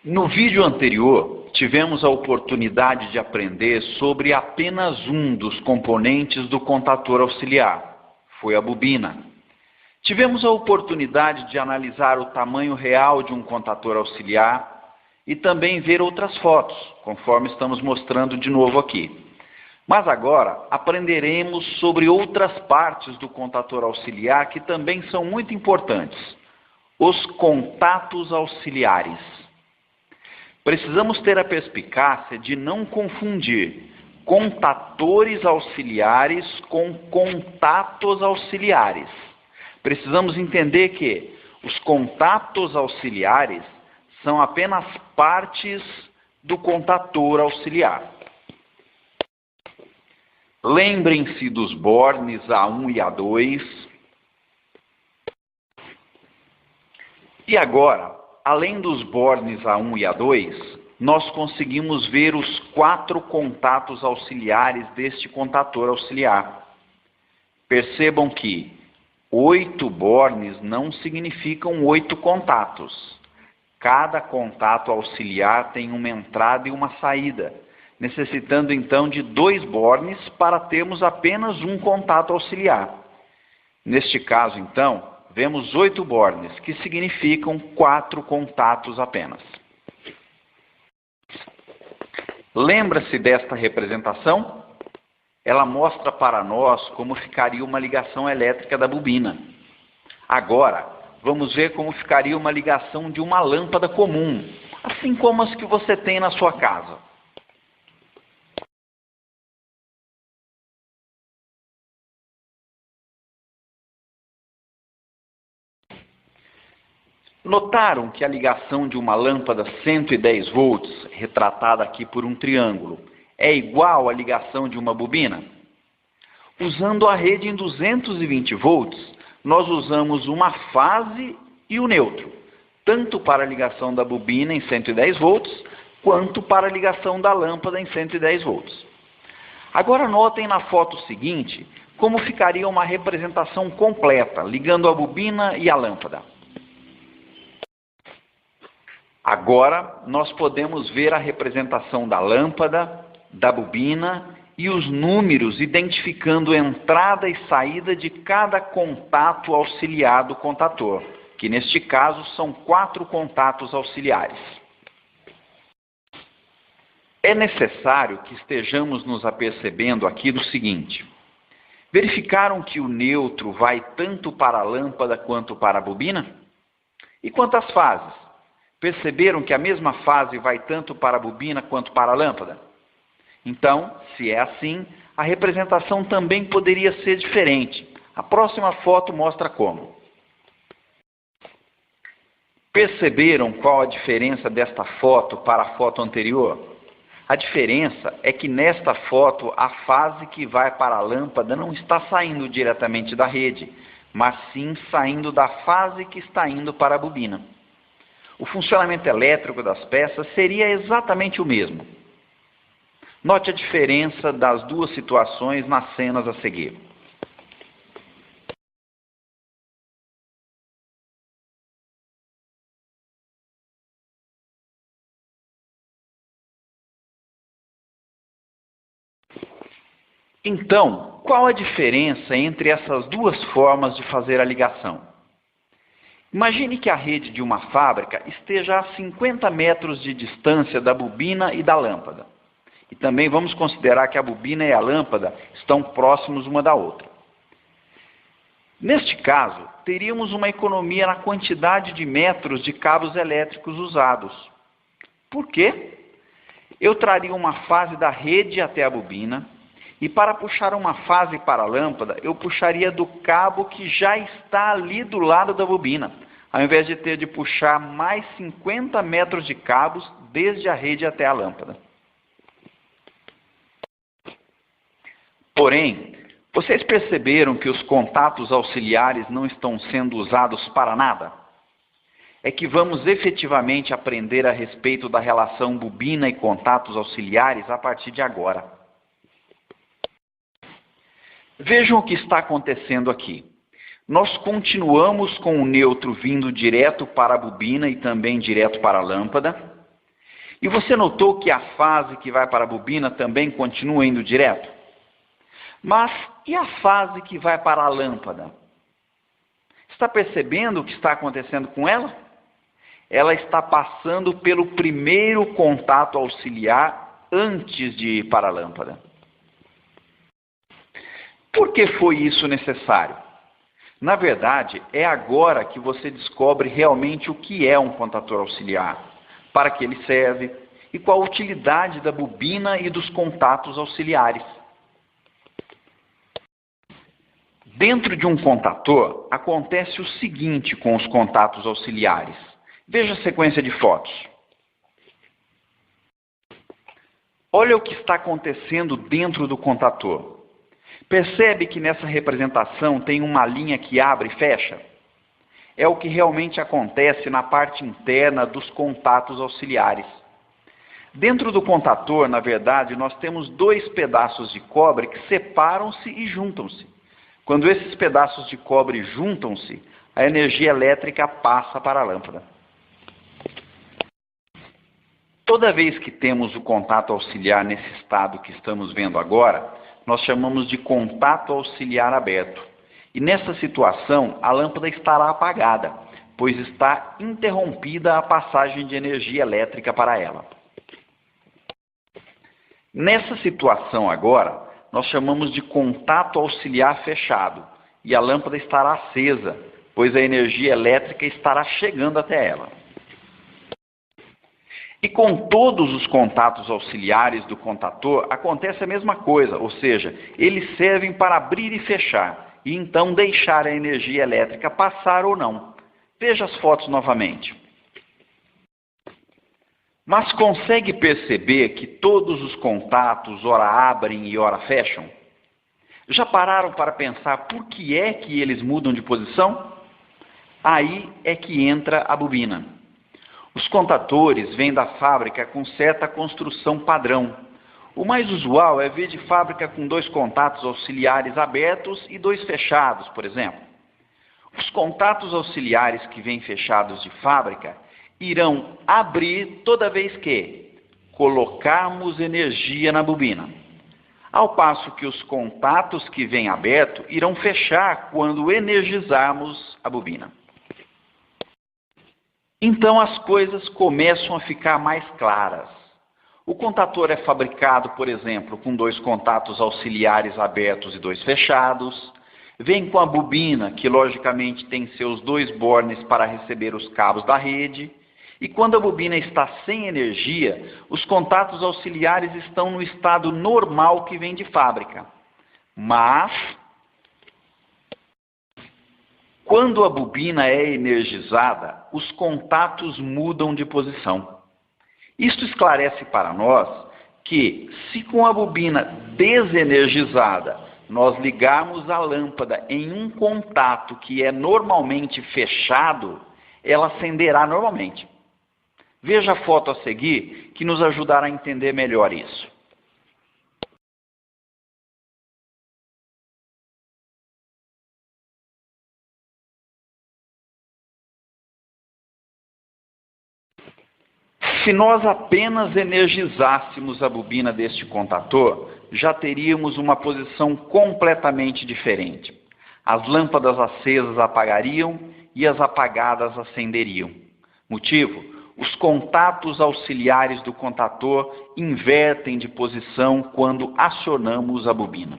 No vídeo anterior, tivemos a oportunidade de aprender sobre apenas um dos componentes do contator auxiliar, foi a bobina. Tivemos a oportunidade de analisar o tamanho real de um contator auxiliar e também ver outras fotos, conforme estamos mostrando de novo aqui. Mas agora aprenderemos sobre outras partes do contator auxiliar que também são muito importantes, os contatos auxiliares. Precisamos ter a perspicácia de não confundir contatores auxiliares com contatos auxiliares. Precisamos entender que os contatos auxiliares são apenas partes do contator auxiliar. Lembrem-se dos bornes A1 e A2. E agora, além dos bornes A1 e A2, nós conseguimos ver os 4 contatos auxiliares deste contator auxiliar. Percebam que 8 bornes não significam 8 contatos. Cada contato auxiliar tem uma entrada e uma saída, necessitando então de 2 bornes para termos apenas um contato auxiliar. Neste caso, então, vemos 8 bornes, que significam 4 contatos apenas. Lembra-se desta representação? Ela mostra para nós como ficaria uma ligação elétrica da bobina. Agora, vamos ver como ficaria uma ligação de uma lâmpada comum, assim como as que você tem na sua casa. Notaram que a ligação de uma lâmpada 110 volts, retratada aqui por um triângulo, é igual à ligação de uma bobina? Usando a rede em 220 volts, nós usamos uma fase e o neutro, tanto para a ligação da bobina em 110 volts, quanto para a ligação da lâmpada em 110 volts. Agora notem na foto seguinte como ficaria uma representação completa, ligando a bobina e a lâmpada. Agora, nós podemos ver a representação da lâmpada, da bobina e os números identificando entrada e saída de cada contato auxiliar do contator, que neste caso são 4 contatos auxiliares. É necessário que estejamos nos apercebendo aqui do seguinte: verificaram que o neutro vai tanto para a lâmpada quanto para a bobina? E quanto às fases? Perceberam que a mesma fase vai tanto para a bobina quanto para a lâmpada? Então, se é assim, a representação também poderia ser diferente. A próxima foto mostra como. Perceberam qual a diferença desta foto para a foto anterior? A diferença é que nesta foto a fase que vai para a lâmpada não está saindo diretamente da rede, mas sim saindo da fase que está indo para a bobina. O funcionamento elétrico das peças seria exatamente o mesmo. Note a diferença das duas situações nas cenas a seguir. Então, qual a diferença entre essas duas formas de fazer a ligação? Imagine que a rede de uma fábrica esteja a 50 metros de distância da bobina e da lâmpada. E também vamos considerar que a bobina e a lâmpada estão próximos uma da outra. Neste caso, teríamos uma economia na quantidade de metros de cabos elétricos usados. Por quê? Eu traria uma fase da rede até a bobina, e para puxar uma fase para a lâmpada, eu puxaria do cabo que já está ali do lado da bobina, ao invés de ter de puxar mais 50 metros de cabos desde a rede até a lâmpada. Porém, vocês perceberam que os contatos auxiliares não estão sendo usados para nada? É que vamos efetivamente aprender a respeito da relação bobina e contatos auxiliares a partir de agora. Vejam o que está acontecendo aqui. Nós continuamos com o neutro vindo direto para a bobina e também direto para a lâmpada. E você notou que a fase que vai para a bobina também continua indo direto? Mas e a fase que vai para a lâmpada? Está percebendo o que está acontecendo com ela? Ela está passando pelo primeiro contato auxiliar antes de ir para a lâmpada. Por que foi isso necessário? Na verdade, é agora que você descobre realmente o que é um contator auxiliar, para que ele serve e qual a utilidade da bobina e dos contatos auxiliares. Dentro de um contator, acontece o seguinte com os contatos auxiliares. Veja a sequência de fotos. Olha o que está acontecendo dentro do contator. Percebe que nessa representação tem uma linha que abre e fecha? É o que realmente acontece na parte interna dos contatos auxiliares. Dentro do contator, na verdade, nós temos dois pedaços de cobre que separam-se e juntam-se. Quando esses pedaços de cobre juntam-se, a energia elétrica passa para a lâmpada. Toda vez que temos o contato auxiliar nesse estado que estamos vendo agora, nós chamamos de contato auxiliar aberto. E nessa situação, a lâmpada estará apagada, pois está interrompida a passagem de energia elétrica para ela. Nessa situação agora, nós chamamos de contato auxiliar fechado, e a lâmpada estará acesa, pois a energia elétrica estará chegando até ela. E com todos os contatos auxiliares do contator, acontece a mesma coisa, ou seja, eles servem para abrir e fechar, e então deixar a energia elétrica passar ou não. Veja as fotos novamente. Mas consegue perceber que todos os contatos ora abrem e ora fecham? Já pararam para pensar por que é que eles mudam de posição? Aí é que entra a bobina. Os contatores vêm da fábrica com certa construção padrão. O mais usual é ver de fábrica com dois contatos auxiliares abertos e dois fechados, por exemplo. Os contatos auxiliares que vêm fechados de fábrica irão abrir toda vez que colocarmos energia na bobina, ao passo que os contatos que vêm abertos irão fechar quando energizarmos a bobina. Então as coisas começam a ficar mais claras. O contator é fabricado, por exemplo, com dois contatos auxiliares abertos e dois fechados. Vem com a bobina, que logicamente tem seus dois bornes para receber os cabos da rede. E quando a bobina está sem energia, os contatos auxiliares estão no estado normal que vem de fábrica. Mas, quando a bobina é energizada, os contatos mudam de posição. Isto esclarece para nós que, se com a bobina desenergizada nós ligarmos a lâmpada em um contato que é normalmente fechado, ela acenderá normalmente. Veja a foto a seguir, que nos ajudará a entender melhor isso. Se nós apenas energizássemos a bobina deste contator, já teríamos uma posição completamente diferente. As lâmpadas acesas apagariam e as apagadas acenderiam. Motivo? Os contatos auxiliares do contator invertem de posição quando acionamos a bobina.